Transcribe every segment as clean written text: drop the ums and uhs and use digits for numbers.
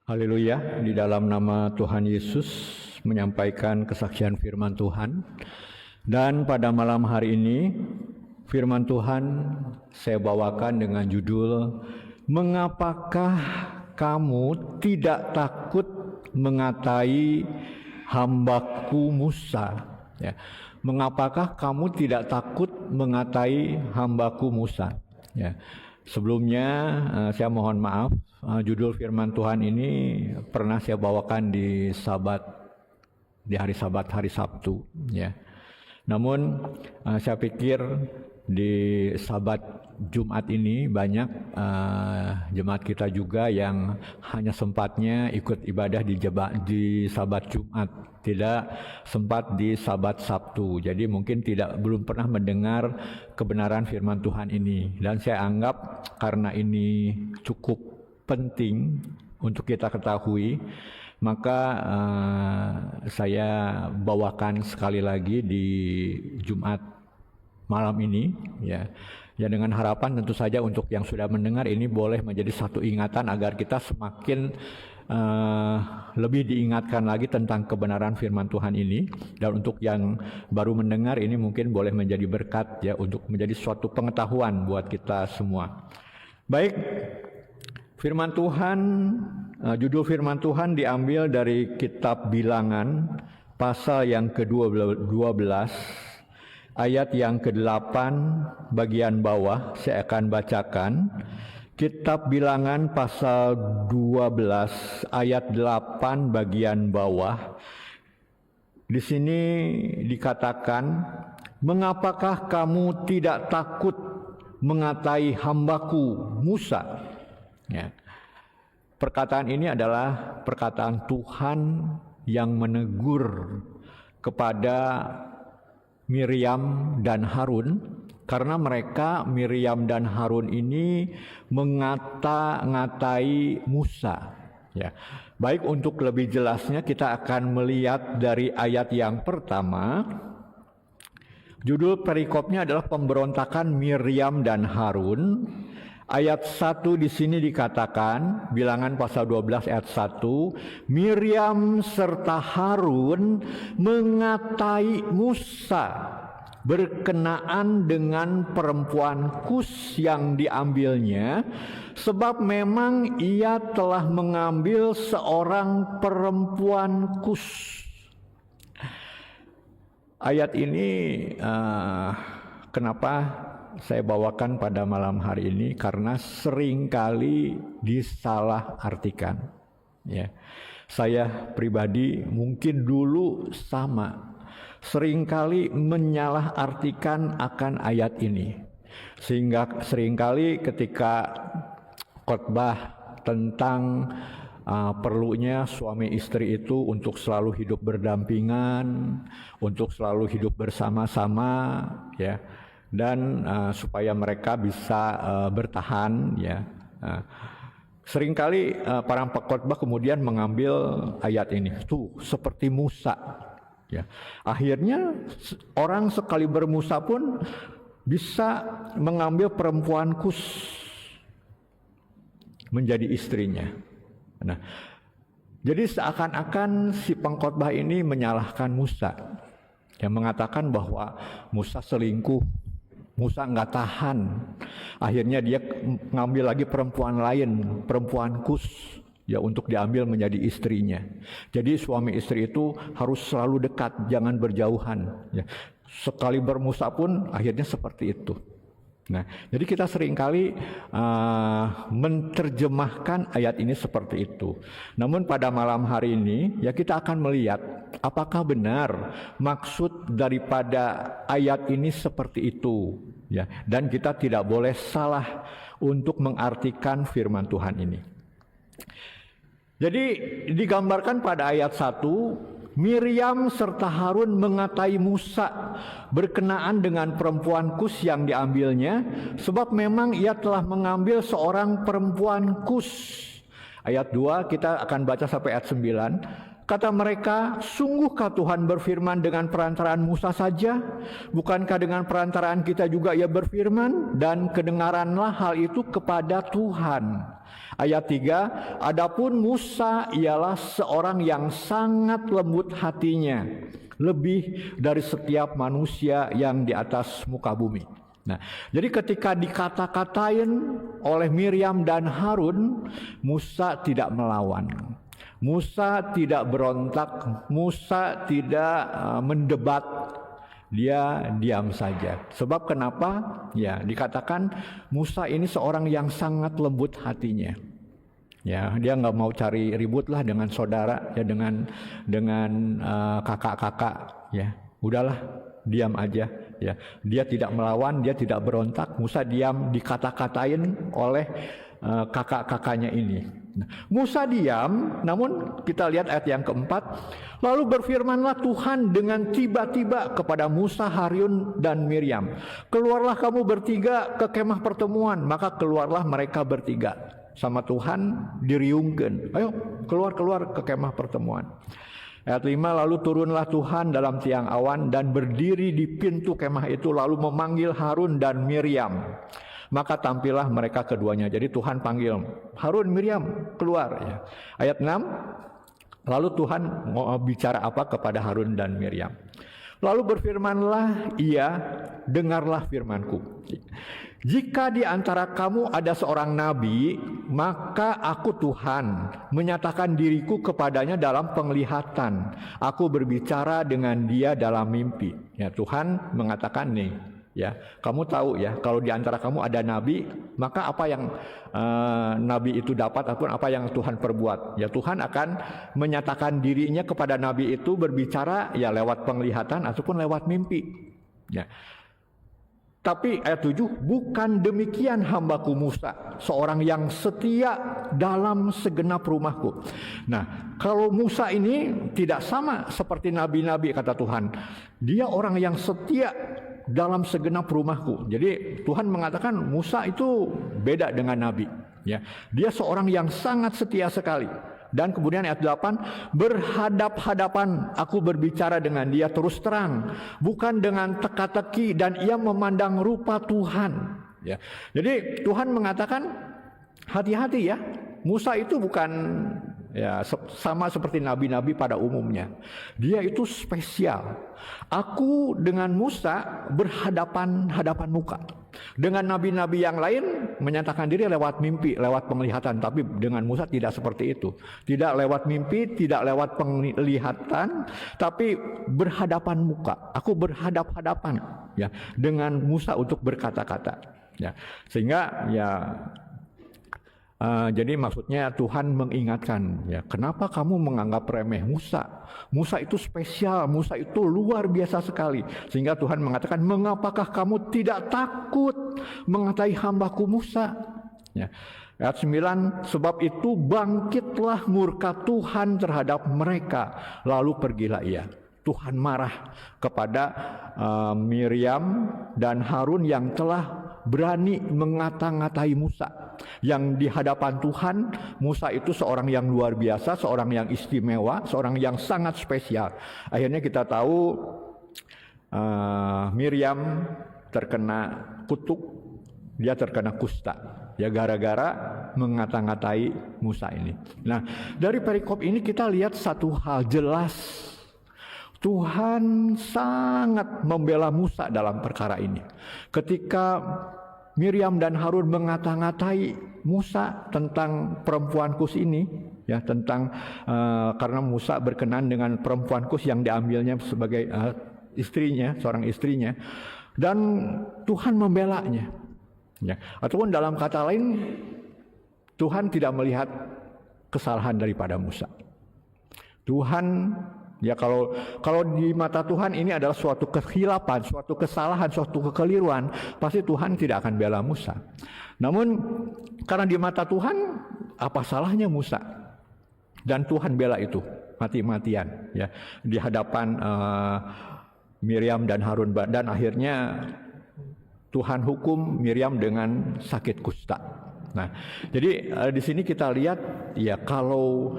Haleluya, di dalam nama Tuhan Yesus menyampaikan kesaksian firman Tuhan. Dan pada malam hari ini firman Tuhan saya bawakan dengan judul Mengapakah kamu tidak takut mengatai hambaku Musa? Ya. Mengapakah kamu tidak takut mengatai hambaku Musa? Ya. Sebelumnya saya mohon maaf, judul firman Tuhan ini pernah saya bawakan di hari Sabat, hari Sabtu, ya. Namun saya pikir di Sabat Jumat ini banyak jemaat kita juga yang hanya sempatnya ikut ibadah di Sabat Jumat, tidak sempat di Sabat Sabtu. Jadi mungkin belum pernah mendengar kebenaran firman Tuhan ini. Dan saya anggap karena ini cukup penting untuk kita ketahui, maka saya bawakan sekali lagi di Jumat malam ini, ya dengan harapan tentu saja untuk yang sudah mendengar ini boleh menjadi satu ingatan agar kita semakin lebih diingatkan lagi tentang kebenaran firman Tuhan ini. Dan untuk yang baru mendengar ini mungkin boleh menjadi berkat, ya, untuk menjadi suatu pengetahuan buat kita semua. Baik, firman Tuhan, judul firman Tuhan diambil dari kitab Bilangan pasal yang ke-12 ayat yang ke-8 bagian bawah. Saya akan bacakan kitab Bilangan pasal 12 ayat 8 bagian bawah. Di sini dikatakan, mengapakah kamu tidak takut mengatai hambaku Musa? Ya. Perkataan ini adalah perkataan Tuhan yang menegur kepada Miriam dan Harun, karena mereka, Miriam dan Harun ini ngata-ngatai Musa. Ya. Baik, untuk lebih jelasnya kita akan melihat dari ayat yang pertama. Judul perikopnya adalah pemberontakan Miriam dan Harun. Ayat 1 di sini dikatakan, Bilangan pasal 12 ayat 1, Miriam serta Harun mengatai Musa berkenaan dengan perempuan Kus yang diambilnya, sebab memang ia telah mengambil seorang perempuan Kus. Ayat ini kenapa saya bawakan pada malam hari ini? Karena seringkali disalahartikan. Ya, saya pribadi mungkin dulu sama, seringkali menyalahartikan akan ayat ini, sehingga seringkali ketika khotbah tentang perlunya suami istri itu untuk selalu hidup berdampingan, untuk selalu hidup bersama-sama, ya, dan supaya mereka bisa bertahan, ya. Seringkali para pengkhotbah kemudian mengambil ayat ini, tuh seperti Musa, ya. Akhirnya orang sekali bermusa pun bisa mengambil perempuan Kus menjadi istrinya. Nah, jadi seakan-akan si pengkhotbah ini menyalahkan Musa, yang mengatakan bahwa Musa selingkuh, Musa nggak tahan, akhirnya dia ngambil lagi perempuan lain, perempuan Kus, ya, untuk diambil menjadi istrinya. Jadi suami istri itu harus selalu dekat, jangan berjauhan, ya. Sekali bermusa pun akhirnya seperti itu. Nah, jadi kita seringkali menerjemahkan ayat ini seperti itu. Namun pada malam hari ini, ya, kita akan melihat apakah benar maksud daripada ayat ini seperti itu, ya. Dan kita tidak boleh salah untuk mengartikan firman Tuhan ini. Jadi digambarkan pada ayat 1, Miriam serta Harun mengatai Musa berkenaan dengan perempuan Kus yang diambilnya, sebab memang ia telah mengambil seorang perempuan Kus. Ayat 2 kita akan baca sampai ayat 9. Kata mereka, sungguhkah Tuhan berfirman dengan perantaraan Musa saja? Bukankah dengan perantaraan kita juga ia berfirman? Dan kedengaranlah hal itu kepada Tuhan. Ayat 3, adapun Musa ialah seorang yang sangat lembut hatinya, lebih dari setiap manusia yang di atas muka bumi. Nah, jadi ketika dikata-katain oleh Miriam dan Harun, Musa tidak melawan. Musa tidak berontak, Musa tidak mendebat. Dia diam saja. Sebab kenapa? Ya, dikatakan Musa ini seorang yang sangat lembut hatinya. Ya, dia nggak mau cari ribut lah dengan saudara, ya dengan kakak-kakak. Ya, udahlah, diam aja. Ya, dia tidak melawan, dia tidak berontak. Musa diam, dikata-katain oleh kakak-kakaknya ini. Nah, Musa diam, namun kita lihat ayat yang keempat. Lalu berfirmanlah Tuhan dengan tiba-tiba kepada Musa, Harun, dan Miriam. Keluarlah kamu bertiga ke kemah pertemuan. Maka keluarlah mereka bertiga. Sama Tuhan diriungkeun. Ayo keluar ke kemah pertemuan. Ayat 5, lalu turunlah Tuhan dalam tiang awan dan berdiri di pintu kemah itu, lalu memanggil Harun dan Miriam. Maka tampillah mereka keduanya. Jadi Tuhan panggil Harun, Miriam, keluar. Ya. Ayat 6, lalu Tuhan mau bicara apa kepada Harun dan Miriam. Lalu berfirmanlah ia, dengarlah firmanku. Jika di antara kamu ada seorang nabi, maka aku Tuhan menyatakan diriku kepadanya dalam penglihatan. Aku berbicara dengan dia dalam mimpi. Ya, Tuhan mengatakan nih, ya, kamu tahu ya, kalau di antara kamu ada nabi, maka apa yang nabi itu dapat ataupun apa yang Tuhan perbuat, ya Tuhan akan menyatakan dirinya kepada nabi itu berbicara ya lewat penglihatan ataupun lewat mimpi. Ya. Tapi ayat 7, bukan demikian hambaku Musa, seorang yang setia dalam segenap rumahku. Nah, kalau Musa ini tidak sama seperti nabi-nabi kata Tuhan. Dia orang yang setia dalam segenap rumahku. Jadi Tuhan mengatakan Musa itu beda dengan nabi. Ya, dia seorang yang sangat setia sekali. Dan kemudian ayat 8, berhadap-hadapan aku berbicara dengan dia terus terang, bukan dengan teka-teki, dan ia memandang rupa Tuhan. Ya. Jadi Tuhan mengatakan hati-hati ya, Musa itu bukan ya sama seperti nabi-nabi pada umumnya. Dia itu spesial. Aku dengan Musa berhadapan-hadapan muka. Dengan nabi-nabi yang lain menyatakan diri lewat mimpi, lewat penglihatan, tapi dengan Musa tidak seperti itu. Tidak lewat mimpi, tidak lewat penglihatan, tapi berhadapan muka. Aku berhadap-hadapan ya dengan Musa untuk berkata-kata. Ya. Sehingga ya jadi maksudnya Tuhan mengingatkan, ya, kenapa kamu menganggap remeh Musa? Musa itu spesial, Musa itu luar biasa sekali. Sehingga Tuhan mengatakan, mengapakah kamu tidak takut mengatai hambaku Musa? Ya. Ayat 9, sebab itu bangkitlah murka Tuhan terhadap mereka, lalu pergilah ia. Tuhan marah kepada Miriam dan Harun yang telah berani mengata-ngatai Musa. Yang di hadapan Tuhan, Musa itu seorang yang luar biasa, seorang yang istimewa, seorang yang sangat spesial. Akhirnya kita tahu Miriam terkena kutuk, dia terkena kusta. Ya gara-gara mengata-ngatai Musa ini. Nah, dari perikop ini kita lihat satu hal jelas. Tuhan sangat membela Musa dalam perkara ini. Ketika Miriam dan Harun mengata-ngatai Musa tentang perempuan Kus ini, ya tentang karena Musa berkenan dengan perempuan Kus yang diambilnya sebagai istrinya, seorang istrinya, dan Tuhan membelanya. Ya, ataupun dalam kata lain, Tuhan tidak melihat kesalahan daripada Musa. Tuhan ya kalau di mata Tuhan ini adalah suatu kehilapan, suatu kesalahan, suatu kekeliruan, pasti Tuhan tidak akan bela Musa. Namun karena di mata Tuhan, apa salahnya Musa? Dan Tuhan bela itu mati-matian ya di hadapan Miriam dan Harun, dan akhirnya Tuhan hukum Miriam dengan sakit kusta. Nah, jadi di sini kita lihat ya kalau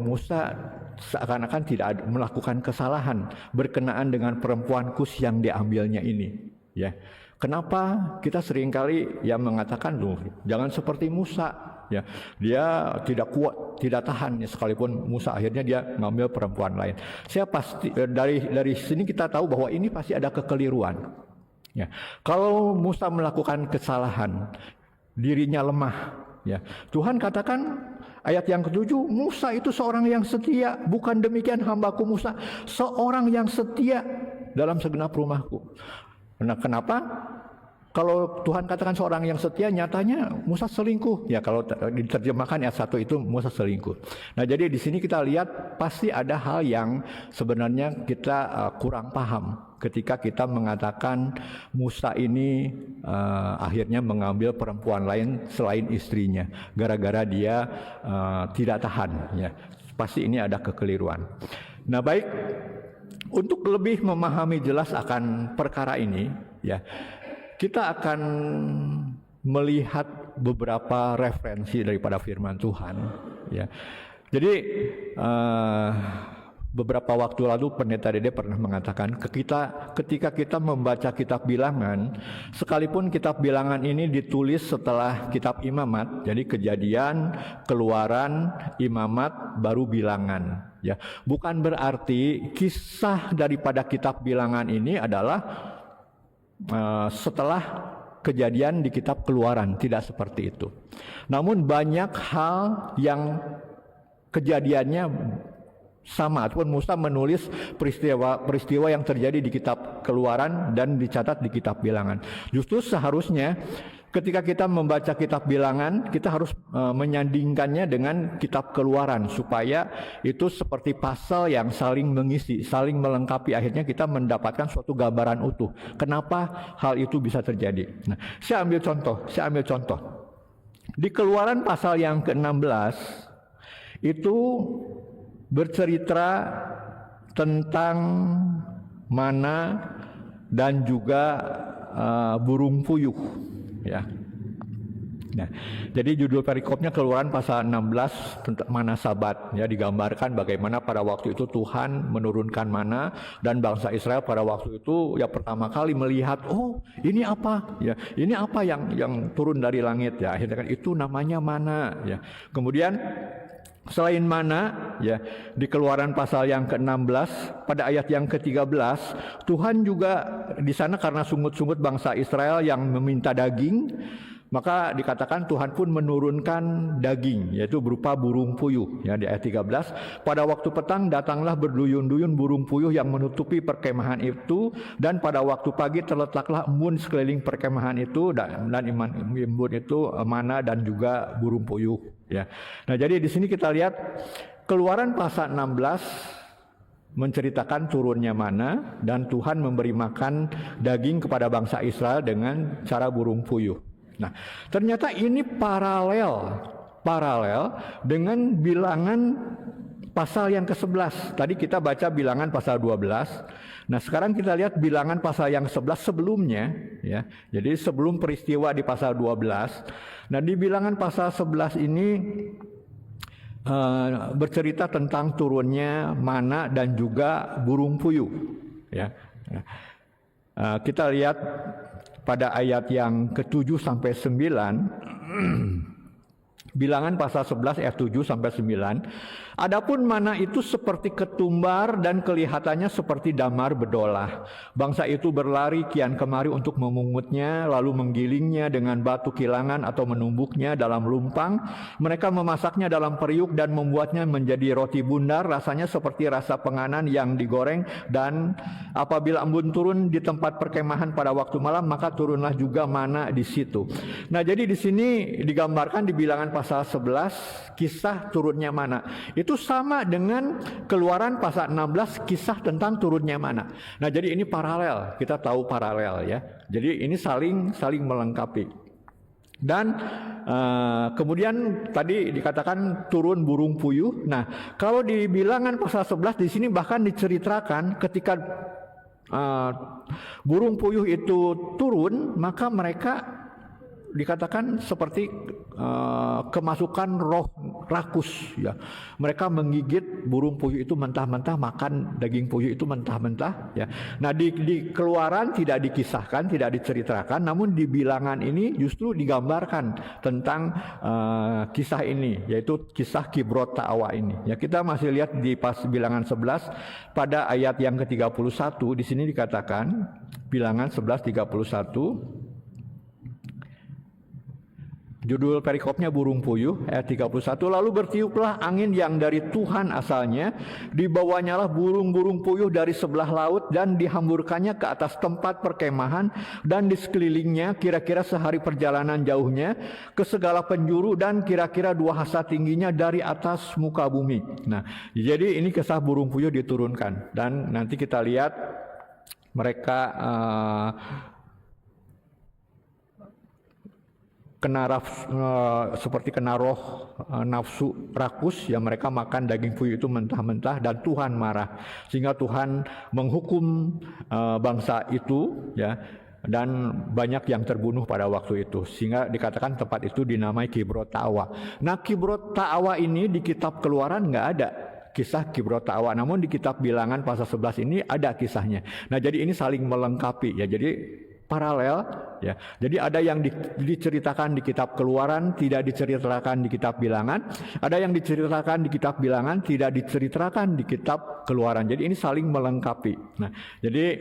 Musa seakan-akan tidak melakukan kesalahan berkenaan dengan perempuan Kus yang diambilnya ini, ya. Kenapa kita seringkali yang mengatakan loh, jangan seperti Musa, ya, dia tidak kuat, tidak tahan, ya, sekalipun Musa akhirnya dia ngambil perempuan lain. Saya pasti dari sini kita tahu bahwa ini pasti ada kekeliruan. Ya, kalau Musa melakukan kesalahan, dirinya lemah, ya, Tuhan katakan ayat yang ke-7, Musa itu seorang yang setia, bukan demikian hambaku Musa, seorang yang setia dalam segenap rumahku. Nah, kenapa? Kalau Tuhan katakan seorang yang setia, nyatanya Musa selingkuh. Ya, kalau diterjemahkan ayat 1 itu Musa selingkuh. Nah, jadi di sini kita lihat pasti ada hal yang sebenarnya kita kurang paham ketika kita mengatakan Musa ini akhirnya mengambil perempuan lain selain istrinya gara-gara dia tidak tahan. Ya, pasti ini ada kekeliruan. Nah, baik. Untuk lebih memahami jelas akan perkara ini, ya, kita akan melihat beberapa referensi daripada firman Tuhan. Ya, jadi beberapa waktu lalu Pendeta Dede pernah mengatakan ketika kita membaca kitab Bilangan, sekalipun kitab Bilangan ini ditulis setelah kitab Imamat, jadi Kejadian, Keluaran, Imamat, baru Bilangan. Ya, bukan berarti kisah daripada kitab Bilangan ini adalah setelah kejadian di kitab Keluaran, tidak seperti itu. Namun banyak hal yang kejadiannya sama, ataupun Musa menulis peristiwa yang terjadi di kitab Keluaran dan dicatat di kitab Bilangan. Justru seharusnya ketika kita membaca kitab Bilangan, kita harus menyandingkannya dengan kitab Keluaran supaya itu seperti pasal yang saling mengisi, saling melengkapi. Akhirnya kita mendapatkan suatu gambaran utuh. Kenapa hal itu bisa terjadi? Nah, saya ambil contoh. Di Keluaran pasal yang ke-16 itu bercerita tentang mana dan juga burung puyuh, ya. Nah, jadi judul perikopnya Keluaran pasal 16 tentang mana Sabat, ya, digambarkan bagaimana pada waktu itu Tuhan menurunkan mana dan bangsa Israel pada waktu itu ya pertama kali melihat, oh ini apa, ya, ini apa yang turun dari langit, ya, akhirnya kan itu namanya mana, ya. Kemudian selain mana, ya, di Keluaran pasal yang ke-16 pada ayat yang ke-13 Tuhan juga di sana karena sungut-sungut bangsa Israel yang meminta daging, maka dikatakan Tuhan pun menurunkan daging, yaitu berupa burung puyuh, ya, di ayat 13. Pada waktu petang datanglah berduyun-duyun burung puyuh yang menutupi perkemahan itu, dan pada waktu pagi terletaklah embun sekeliling perkemahan itu, dan embun itu mana dan juga burung puyuh, ya. Nah, jadi di sini kita lihat Keluaran pasal 16 menceritakan turunnya mana dan Tuhan memberi makan daging kepada bangsa Israel dengan cara burung puyuh. Nah, ternyata ini paralel dengan Bilangan pasal yang ke-11. Tadi kita baca Bilangan pasal 12. Nah, sekarang kita lihat Bilangan pasal yang 11 sebelumnya, ya. Jadi sebelum peristiwa di pasal 12. Nah, di Bilangan pasal 11 ini bercerita tentang turunnya mana dan juga burung puyuh, ya. Kita lihat pada ayat yang ke-7 sampai 9. Bilangan pasal 11 ayat 7 sampai 9. Adapun mana itu seperti ketumbar dan kelihatannya seperti damar bedolah. Bangsa itu berlari kian kemari untuk memungutnya, lalu menggilingnya dengan batu kilangan atau menumbuknya dalam lumpang. Mereka memasaknya dalam periuk dan membuatnya menjadi roti bundar, rasanya seperti rasa penganan yang digoreng. Dan apabila embun turun di tempat perkemahan pada waktu malam, maka turunlah juga mana di situ. Nah, jadi di sini digambarkan di Bilangan pasal 11 kisah turunnya mana. Itu sama dengan Keluaran pasal 16 kisah tentang turunnya mana. Nah, jadi ini paralel, kita tahu paralel, ya. Jadi ini saling melengkapi. Dan kemudian tadi dikatakan turun burung puyuh. Nah, kalau di Bilangan pasal 11 di sini bahkan diceritakan ketika burung puyuh itu turun, maka mereka dikatakan seperti kemasukan roh rakus ya. Mereka menggigit burung puyuh itu mentah-mentah, makan daging puyuh itu mentah-mentah ya. Nah, di Keluaran tidak dikisahkan, tidak diceritakan, namun di Bilangan ini justru digambarkan tentang kisah ini, yaitu kisah Kibrot Ta'awa ini. Ya, kita masih lihat di Bilangan 11 pada ayat yang ke-31. Di sini dikatakan Bilangan 11:31. Judul perikopnya burung puyuh ayat 31. Lalu bertiuplah angin yang dari Tuhan asalnya, dibawanyalah burung-burung puyuh dari sebelah laut dan dihamburkannya ke atas tempat perkemahan dan di sekelilingnya kira-kira sehari perjalanan jauhnya ke segala penjuru dan kira-kira 2 hasta tingginya dari atas muka bumi. Nah, jadi ini kisah burung puyuh diturunkan, dan nanti kita lihat mereka seperti kena roh nafsu rakus ya, mereka makan daging puyuh itu mentah-mentah dan Tuhan marah sehingga Tuhan menghukum bangsa itu ya, dan banyak yang terbunuh pada waktu itu, sehingga dikatakan tempat itu dinamai Kibrot Ta'awa. Nah, Kibrot Ta'awa ini di kitab Keluaran nggak ada kisah Kibrot Ta'awa, namun di kitab Bilangan pasal 11 ini ada kisahnya. Nah, jadi ini saling melengkapi ya, jadi paralel ya. Jadi ada yang diceritakan di kitab Keluaran, tidak diceritakan di kitab Bilangan. Ada yang diceritakan di kitab Bilangan, tidak diceritakan di kitab Keluaran. Jadi ini saling melengkapi. Nah, jadi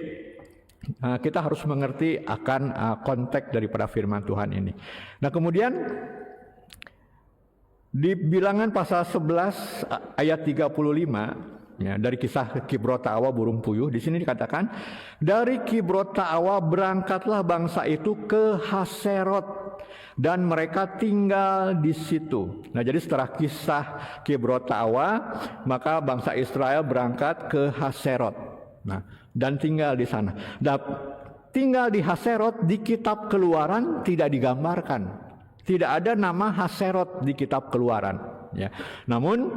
kita harus mengerti akan konteks daripada firman Tuhan ini. Nah, kemudian di Bilangan pasal 11 ayat 35 ya, dari kisah Kibrot Ta'awa burung puyuh, di sini dikatakan dari Kibrot Ta'awa berangkatlah bangsa itu ke Haserot dan mereka tinggal di situ. Nah, jadi setelah kisah Kibrot Ta'awa maka bangsa Israel berangkat ke Haserot. Nah, dan tinggal di sana. Dan tinggal di Haserot di kitab Keluaran tidak digambarkan. Tidak ada nama Haserot di kitab Keluaran ya. Namun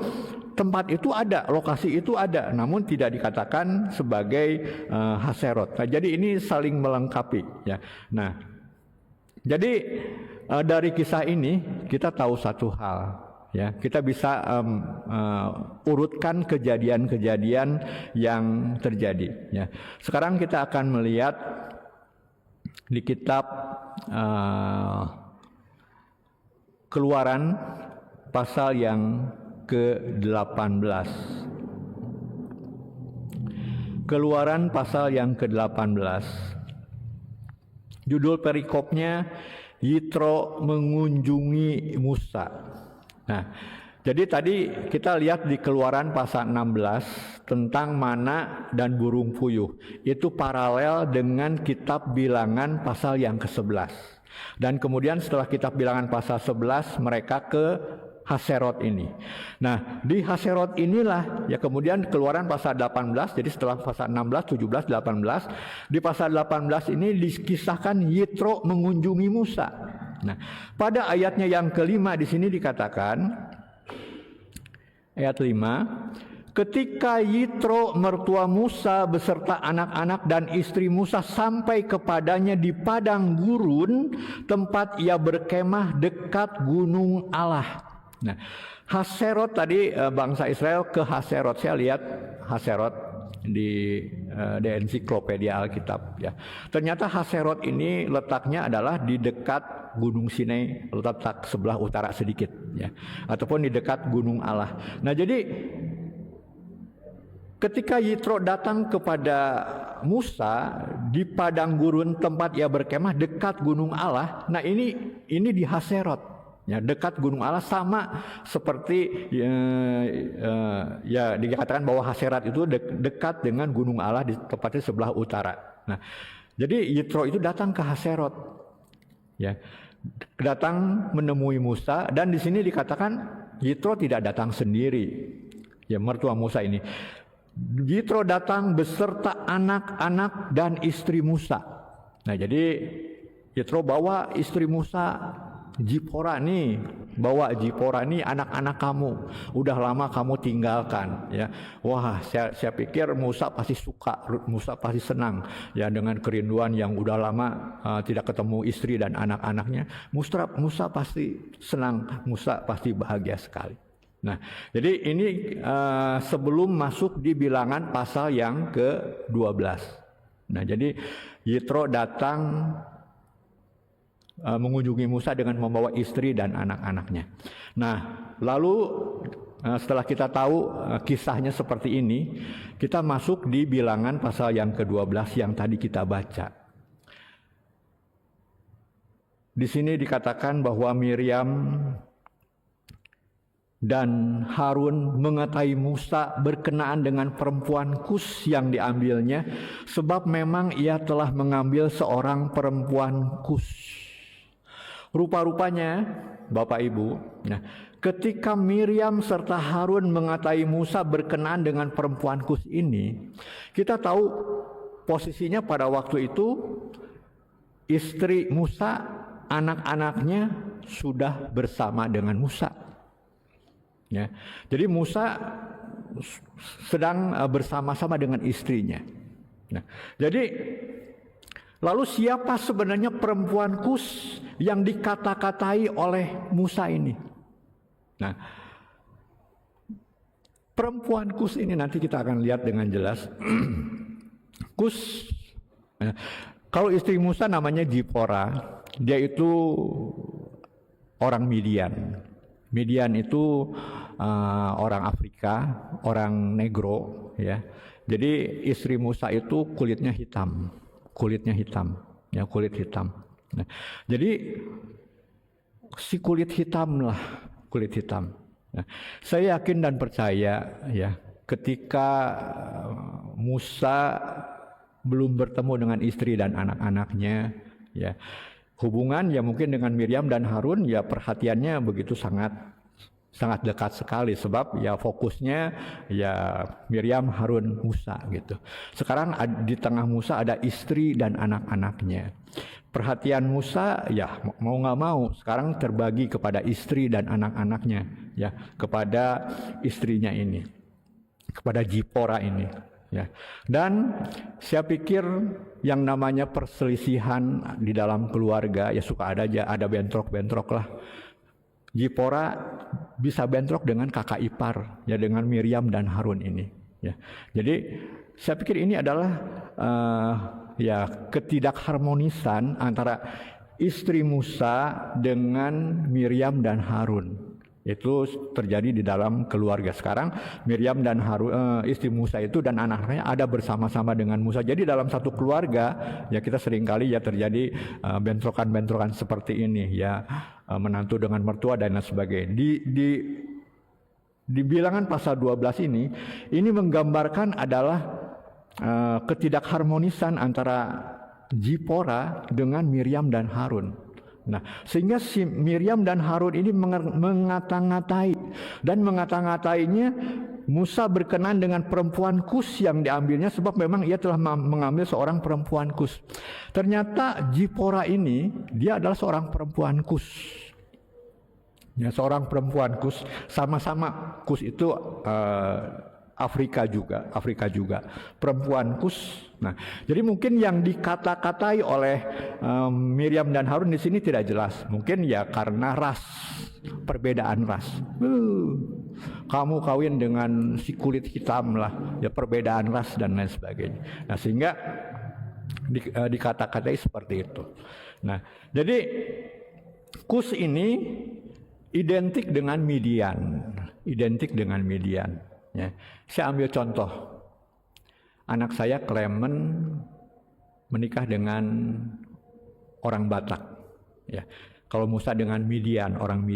tempat itu ada, lokasi itu ada, namun tidak dikatakan sebagai Haserot. Nah, jadi ini saling melengkapi ya. Nah, jadi dari kisah ini kita tahu satu hal ya. Kita bisa urutkan kejadian-kejadian yang terjadi ya. Sekarang kita akan melihat di kitab Keluaran pasal yang ke-18. Keluaran pasal yang ke-18. Judul perikopnya Yitro mengunjungi Musa. Nah, jadi tadi kita lihat di Keluaran pasal 16 tentang mana dan burung puyuh. Itu paralel dengan kitab Bilangan pasal yang ke-11. Dan kemudian setelah kitab Bilangan pasal 11 mereka ke Haserot ini. Nah, di Haserot inilah ya kemudian Keluaran pasal 18, jadi setelah pasal 16, 17, 18, di pasal 18 ini dikisahkan Yitro mengunjungi Musa. Nah, pada ayatnya yang kelima di sini dikatakan ayat 5, ketika Yitro mertua Musa beserta anak-anak dan istri Musa sampai kepadanya di padang gurun tempat ia berkemah dekat gunung Allah. Nah, Haserot tadi bangsa Israel ke Haserot. Saya lihat Haserot di ensiklopedia Alkitab ya. Ternyata Haserot ini letaknya adalah di dekat Gunung Sinai, letak sebelah utara sedikit ya, ataupun di dekat gunung Allah. Nah, jadi ketika Yitro datang kepada Musa di padang gurun tempat ia berkemah dekat gunung Allah. Nah, ini di Haserot. Ya, dekat gunung Allah, sama seperti ya dikatakan bahwa Haserot itu dekat dengan gunung Allah, di tepatnya sebelah utara. Nah, jadi Yitro itu datang ke Haserot, ya, datang menemui Musa, dan di sini dikatakan Yitro tidak datang sendiri, ya, mertua Musa ini. Yitro datang beserta anak-anak dan istri Musa. Nah, jadi Yitro bawa istri Musa, Zipora nih, bawa Zipora nih, anak-anak kamu udah lama kamu tinggalkan ya. Wah, saya pikir Musa pasti suka, Musa pasti senang ya dengan kerinduan yang udah lama tidak ketemu istri dan anak-anaknya. Musa pasti senang, Musa pasti bahagia sekali. Nah, jadi ini sebelum masuk di bilangan pasal yang ke-12. Nah, jadi Yitro datang mengunjungi Musa dengan membawa istri dan anak-anaknya. Nah, lalu setelah kita tahu kisahnya seperti ini, kita masuk di bilangan pasal yang ke-12 yang tadi kita baca. Di sini dikatakan bahwa Miriam dan Harun mengatai Musa berkenaan dengan perempuan Kus yang diambilnya, sebab memang ia telah mengambil seorang perempuan Kus. Rupa-rupanya, Bapak Ibu, nah, ketika Miriam serta Harun mengatai Musa berkenaan dengan perempuan Kus ini, kita tahu posisinya pada waktu itu istri Musa, anak-anaknya sudah bersama dengan Musa. Ya, jadi Musa sedang bersama-sama dengan istrinya. Nah, jadi lalu siapa sebenarnya perempuan Kus yang dikata-katai oleh Musa ini? Nah, perempuan Kus ini nanti kita akan lihat dengan jelas. Kus, kalau istri Musa namanya Zipora, dia itu orang Midian. Midian itu orang Afrika, orang negro, ya. Jadi istri Musa itu kulitnya hitam, ya, kulit hitam. Nah, jadi si kulit hitam. Nah, saya yakin dan percaya, ya, ketika Musa belum bertemu dengan istri dan anak-anaknya, ya, hubungan ya mungkin dengan Miriam dan Harun ya perhatiannya begitu sangat dekat sekali, sebab ya fokusnya ya Miriam, Harun, Musa gitu. Sekarang di tengah Musa ada istri dan anak-anaknya. Perhatian Musa ya mau nggak mau sekarang terbagi kepada istri dan anak-anaknya, ya, kepada istrinya ini, kepada Zipora ini. Ya. Dan saya pikir yang namanya perselisihan di dalam keluarga ya suka ada bentrok-bentrok lah. Zipora bisa bentrok dengan kakak ipar, ya, dengan Miriam dan Harun ini. Ya. Jadi saya pikir ini adalah ya ketidakharmonisan antara istri Musa dengan Miriam dan Harun. Itu terjadi di dalam keluarga. Sekarang Miriam dan Harun, istri Musa itu dan anak-anaknya ada bersama-sama dengan Musa. Jadi dalam satu keluarga ya kita seringkali ya terjadi bentrokan-bentrokan seperti ini, ya, menantu dengan mertua dan lain sebagainya. Di bilangan pasal 12 ini menggambarkan adalah ketidakharmonisan antara Zipora dengan Miriam dan Harun. Nah, sehingga si Miriam dan Harun ini mengata-ngatai, dan mengata-ngatainya Musa berkenan dengan perempuan Kus yang diambilnya, sebab memang ia telah mengambil seorang perempuan Kus. Ternyata Zipora ini dia adalah seorang perempuan Kus. Ya, seorang perempuan Kus, sama-sama Kus itu Afrika juga, perempuan Kus. Nah, jadi mungkin yang dikata-katai oleh Miriam dan Harun di sini tidak jelas. Mungkin ya karena perbedaan ras. Kamu kawin dengan si kulit hitam lah, ya, perbedaan ras dan lain sebagainya. Nah, sehingga dikata-katai seperti itu. Nah, jadi Kus ini identik dengan Midian, Ya. Saya ambil contoh, anak saya Clement menikah dengan orang Batak. Ya. Kalau Musa dengan Midian, orang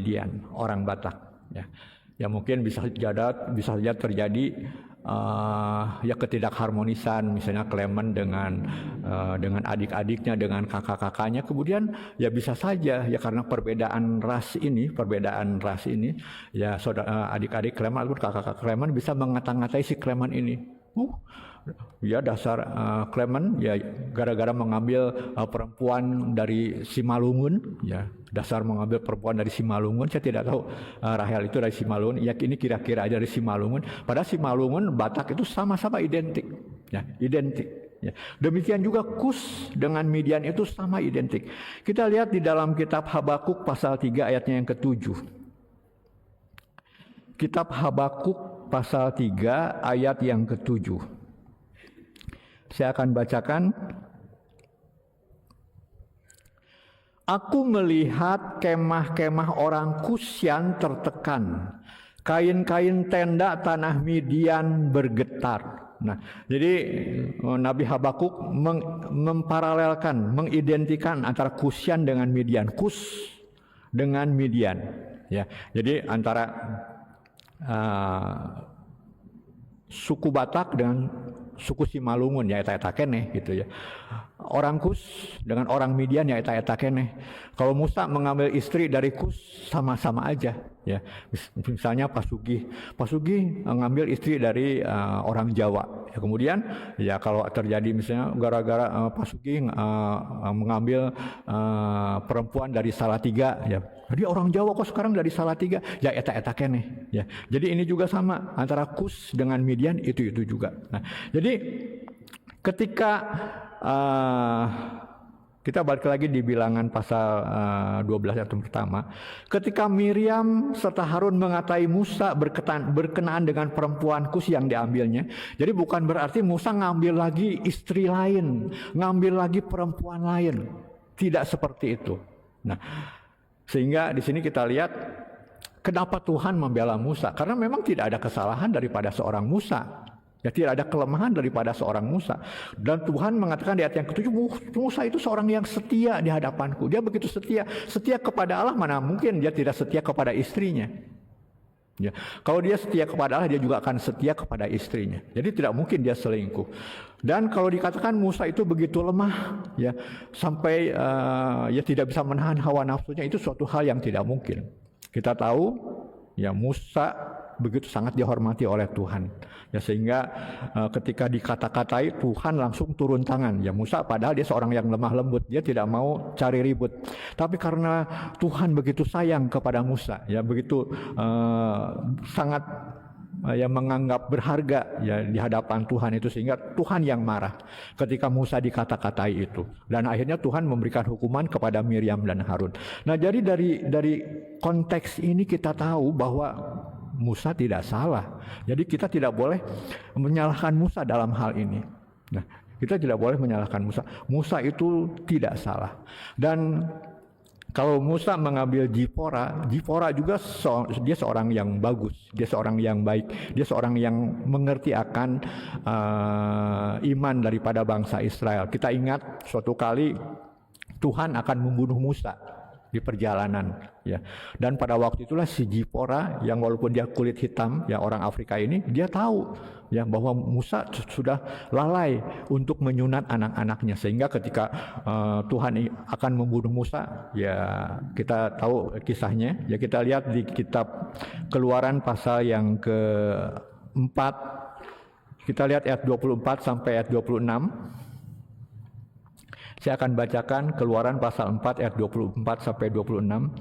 Batak. Ya, ya mungkin bisa saja terjadi ya ketidakharmonisan, misalnya Clement dengan adik-adiknya, dengan kakak-kakaknya. Kemudian ya bisa saja ya karena perbedaan ras ini ya adik-adik Clement ataupun kakak-kakak Clement bisa mengata-ngatai si Clement ini. Ya dasar Clement ya gara-gara mengambil perempuan dari Simalungun, ya dasar mengambil perempuan dari Simalungun. Saya tidak tahu Rahel itu dari Simalungun, ya ini kira-kira aja dari Simalungun. Padahal Simalungun Batak itu sama-sama identik, ya identik. Ya. Demikian juga Kus dengan Midian itu sama identik. Kita lihat di dalam kitab Habakuk pasal 3 ayatnya yang ke-7. kitab Habakuk pasal 3 ayat yang ke-7. Saya akan bacakan. Aku melihat kemah-kemah orang Kusyan tertekan, kain-kain tenda tanah Midian bergetar. Nah, jadi Nabi Habakuk memparalelkan, mengidentikan antara Kusyan dengan Midian, Kus dengan Midian. Ya, jadi antara suku Batak dengan suku Simalungun ya eta keneh gitu ya. Orang Kus dengan orang Midian ya eta keneh. Kalau Musa mengambil istri dari Kus sama-sama aja ya. Misalnya Pasugi mengambil istri dari orang Jawa. Ya, kemudian ya kalau terjadi misalnya gara-gara Pasugi mengambil perempuan dari Salatiga ya. Jadi orang Jawa kok sekarang dari Salatiga ya eta keneh ya. Jadi ini juga sama antara Kus dengan Midian itu juga. Nah, jadi ketika kita balik lagi di Bilangan pasal 12 ayat pertama, ketika Miriam serta Harun mengatai Musa berkenaan dengan perempuan Kus yang diambilnya, jadi bukan berarti Musa ngambil lagi istri lain, ngambil lagi perempuan lain, tidak seperti itu. Nah, sehingga di sini kita lihat kenapa Tuhan membela Musa, karena memang tidak ada kesalahan daripada seorang Musa. Ya, tidak ada kelemahan daripada seorang Musa. Dan Tuhan mengatakan di ayat yang ke-7, Musa itu seorang yang setia di hadapanku. Dia begitu setia. Setia kepada Allah, mana mungkin dia tidak setia kepada istrinya. Ya. Kalau dia setia kepada Allah, dia juga akan setia kepada istrinya. Jadi tidak mungkin dia selingkuh. Dan kalau dikatakan Musa itu begitu lemah, ya sampai ya tidak bisa menahan hawa nafsunya, itu suatu hal yang tidak mungkin. Kita tahu, ya Musa begitu sangat dihormati oleh Tuhan. Ya sehingga ketika dikata-katai Tuhan langsung turun tangan. Ya Musa padahal dia seorang yang lemah lembut, dia tidak mau cari ribut. Tapi karena Tuhan begitu sayang kepada Musa, ya begitu sangat yang menganggap berharga ya di hadapan Tuhan itu, sehingga Tuhan yang marah ketika Musa dikata-katai itu, dan akhirnya Tuhan memberikan hukuman kepada Miriam dan Harun. Nah, jadi dari konteks ini kita tahu bahwa Musa tidak salah. Jadi kita tidak boleh menyalahkan Musa dalam hal ini. Nah, kita tidak boleh menyalahkan Musa. Musa itu tidak salah. Dan kalau Musa mengambil Zipora juga dia seorang yang bagus, dia seorang yang baik, dia seorang yang mengerti akan iman daripada bangsa Israel. Kita ingat suatu kali Tuhan akan membunuh Musa di perjalanan, ya. Dan pada waktu itulah si Zipora yang walaupun dia kulit hitam, ya orang Afrika ini, dia tahu ya bahwa Musa sudah lalai untuk menyunat anak-anaknya, sehingga ketika Tuhan akan membunuh Musa, ya kita tahu kisahnya. Ya kita lihat di kitab Keluaran pasal yang ke-4, kita lihat ayat 24 sampai ayat 26. Saya akan bacakan Keluaran pasal 4 ayat 24 sampai 26.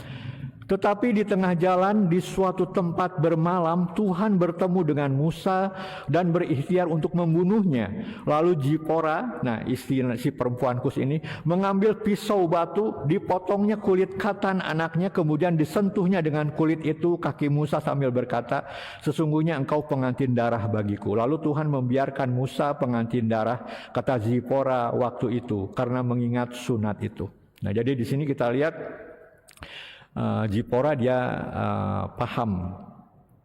Tetapi di tengah jalan di suatu tempat bermalam, Tuhan bertemu dengan Musa dan berikhtiar untuk membunuhnya. Lalu Zipora, nah istri si perempuan Kus ini, mengambil pisau batu, dipotongnya kulit katan anaknya, kemudian disentuhnya dengan kulit itu kaki Musa sambil berkata, sesungguhnya engkau pengantin darah bagiku. Lalu Tuhan membiarkan Musa pengantin darah, kata Zipora waktu itu, karena mengingat sunat itu. Nah, jadi di sini kita lihat Zipora dia paham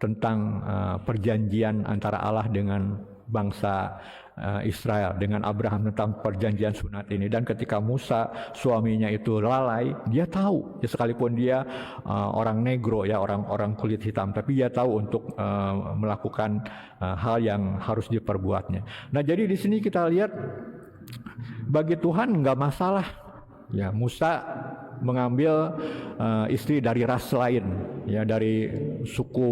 tentang perjanjian antara Allah dengan bangsa Israel, dengan Abraham, tentang perjanjian sunat ini. Dan ketika Musa suaminya itu lalai, dia tahu ya, sekalipun dia orang negro ya, orang kulit hitam, tapi dia tahu untuk melakukan hal yang harus diperbuatnya. Nah, jadi di sini kita lihat bagi Tuhan nggak masalah ya Musa mengambil istri dari ras lain, ya dari suku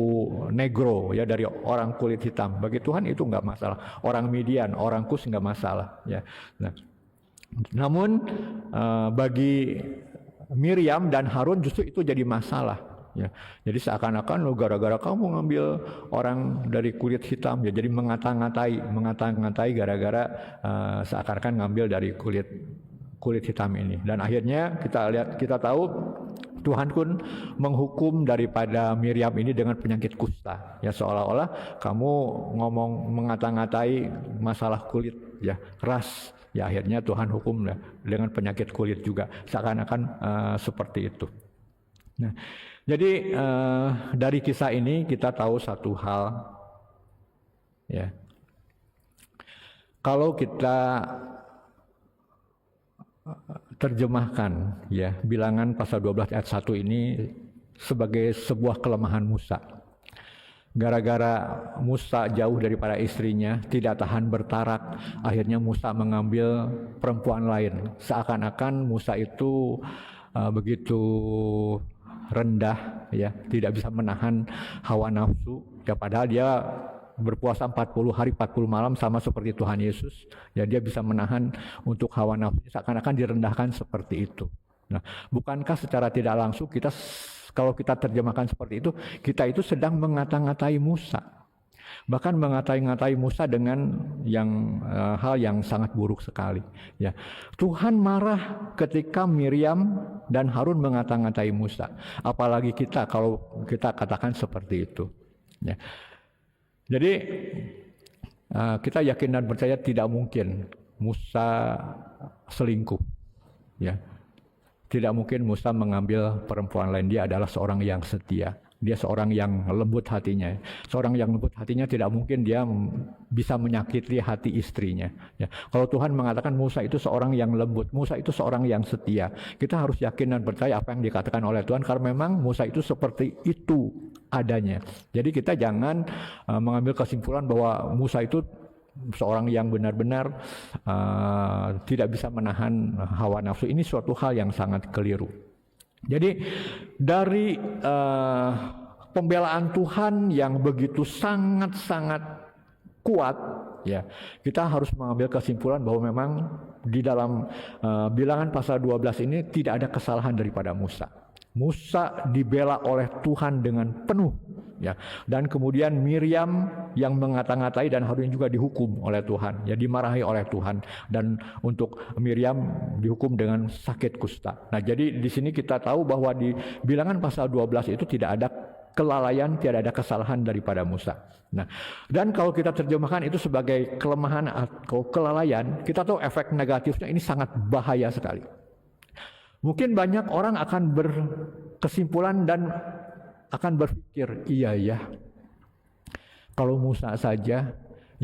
negro, ya dari orang kulit hitam. Bagi Tuhan itu nggak masalah. Orang Midian, orang Kus nggak masalah. Ya. Nah, namun bagi Miriam dan Harun justru itu jadi masalah. Ya. Jadi seakan-akan gara-gara kamu ngambil orang dari kulit hitam, ya jadi mengata-ngatai gara-gara seakan-akan ngambil dari kulit hitam ini. Dan akhirnya kita tahu Tuhan pun menghukum daripada Miriam ini dengan penyakit kusta. Ya, seolah-olah kamu ngomong mengata-ngatai masalah kulit, ya, ras. Ya, akhirnya Tuhan hukum dengan penyakit kulit juga. Seakan-akan seperti itu. Nah, jadi dari kisah ini kita tahu satu hal, ya. Kalau kita terjemahkan, ya, Bilangan pasal 12 ayat 1 ini sebagai sebuah kelemahan Musa. Gara-gara Musa jauh daripada istrinya, tidak tahan bertarak, akhirnya Musa mengambil perempuan lain. Seakan-akan Musa itu begitu rendah, ya, tidak bisa menahan hawa nafsu. Ya, padahal dia berpuasa 40 hari 40 malam sama seperti Tuhan Yesus. Ya, dia bisa menahan untuk hawa nafsu, seakan-akan direndahkan seperti itu. Nah, bukankah secara tidak langsung kalau kita terjemahkan seperti itu, kita itu sedang mengata-ngatai Musa. Bahkan mengata-ngatai Musa dengan hal yang sangat buruk sekali. Ya, Tuhan marah ketika Miriam dan Harun mengata-ngatai Musa. Apalagi kita kalau kita katakan seperti itu. Ya. Jadi kita yakin dan percaya tidak mungkin Musa selingkuh. Ya. Tidak mungkin Musa mengambil perempuan lain. Dia adalah seorang yang setia. Dia seorang yang lembut hatinya. Seorang yang lembut hatinya tidak mungkin dia bisa menyakiti hati istrinya. Ya. Kalau Tuhan mengatakan Musa itu seorang yang lembut, Musa itu seorang yang setia, kita harus yakin dan percaya apa yang dikatakan oleh Tuhan, karena memang Musa itu seperti itu adanya. Jadi kita jangan mengambil kesimpulan bahwa Musa itu seorang yang benar-benar tidak bisa menahan hawa nafsu. Ini suatu hal yang sangat keliru. Jadi dari pembelaan Tuhan yang begitu sangat-sangat kuat, ya, kita harus mengambil kesimpulan bahwa memang di dalam Bilangan pasal 12 ini tidak ada kesalahan daripada Musa. Musa dibela oleh Tuhan dengan penuh, ya, dan kemudian Miriam yang mengata-ngatai dan Harun juga dihukum oleh Tuhan, ya, dimarahi oleh Tuhan, dan untuk Miriam dihukum dengan sakit kusta. Nah, jadi di sini kita tahu bahwa di Bilangan pasal 12 itu tidak ada kelalaian, tidak ada kesalahan daripada Musa. Nah, dan kalau kita terjemahkan itu sebagai kelemahan atau kelalaian, kita tahu efek negatifnya ini sangat bahaya sekali. Mungkin banyak orang akan berkesimpulan dan akan berpikir, iya ya, kalau Musa saja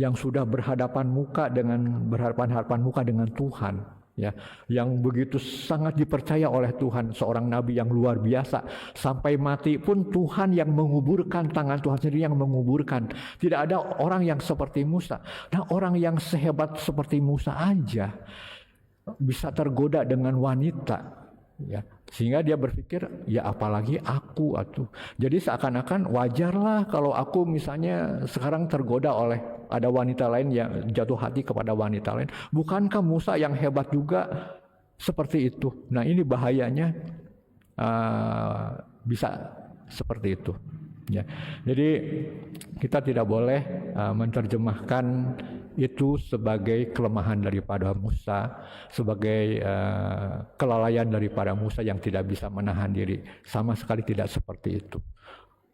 yang sudah berhadapan muka dengan Tuhan, ya, yang begitu sangat dipercaya oleh Tuhan, seorang nabi yang luar biasa, sampai mati pun Tuhan yang menguburkan, tangan Tuhan sendiri yang menguburkan. Tidak ada orang yang seperti Musa. Nah, orang yang sehebat seperti Musa aja bisa tergoda dengan wanita, ya, sehingga dia berpikir, ya apalagi aku atuh. Jadi seakan-akan wajarlah kalau aku misalnya sekarang tergoda oleh ada wanita lain, yang jatuh hati kepada wanita lain. Bukankah Musa yang hebat juga seperti itu? Nah, ini bahayanya bisa seperti itu, ya. Jadi kita tidak boleh menerjemahkan itu sebagai kelemahan daripada Musa, sebagai kelalaian daripada Musa yang tidak bisa menahan diri. Sama sekali tidak seperti itu.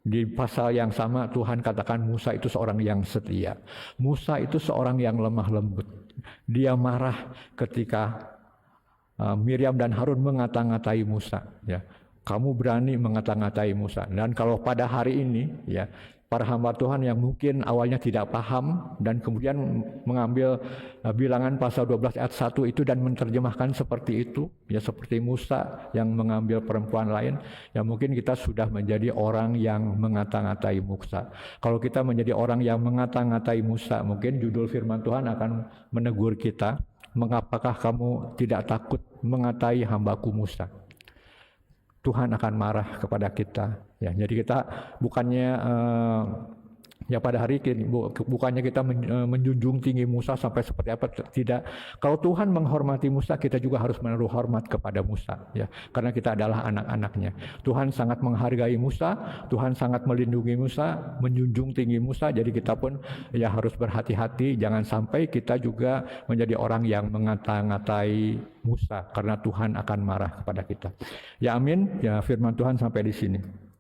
Di pasal yang sama Tuhan katakan Musa itu seorang yang setia. Musa itu seorang yang lemah lembut. Dia marah ketika Miriam dan Harun mengata-ngatai Musa, ya. Kamu berani mengata-ngatai Musa. Dan kalau pada hari ini, ya, para hamba Tuhan yang mungkin awalnya tidak paham dan kemudian mengambil Bilangan pasal 12 ayat 1 itu dan menerjemahkan seperti itu, ya, seperti Musa yang mengambil perempuan lain, ya, mungkin kita sudah menjadi orang yang mengata-ngatai Musa. Kalau kita menjadi orang yang mengata-ngatai Musa, mungkin judul firman Tuhan akan menegur kita, mengapakah kamu tidak takut mengatai hambaku Musa? Tuhan akan marah kepada kita, ya. Jadi kita bukannya Ya pada hari ini bukannya kita menjunjung tinggi Musa sampai seperti apa, tidak. Kalau Tuhan menghormati Musa, kita juga harus menaruh hormat kepada Musa, ya, karena kita adalah anak-anaknya. Tuhan sangat menghargai Musa, Tuhan sangat melindungi Musa, menjunjung tinggi Musa. Jadi kita pun ya harus berhati-hati, jangan sampai kita juga menjadi orang yang mengata-ngatai Musa, karena Tuhan akan marah kepada kita. Ya amin. Ya firman Tuhan sampai di sini.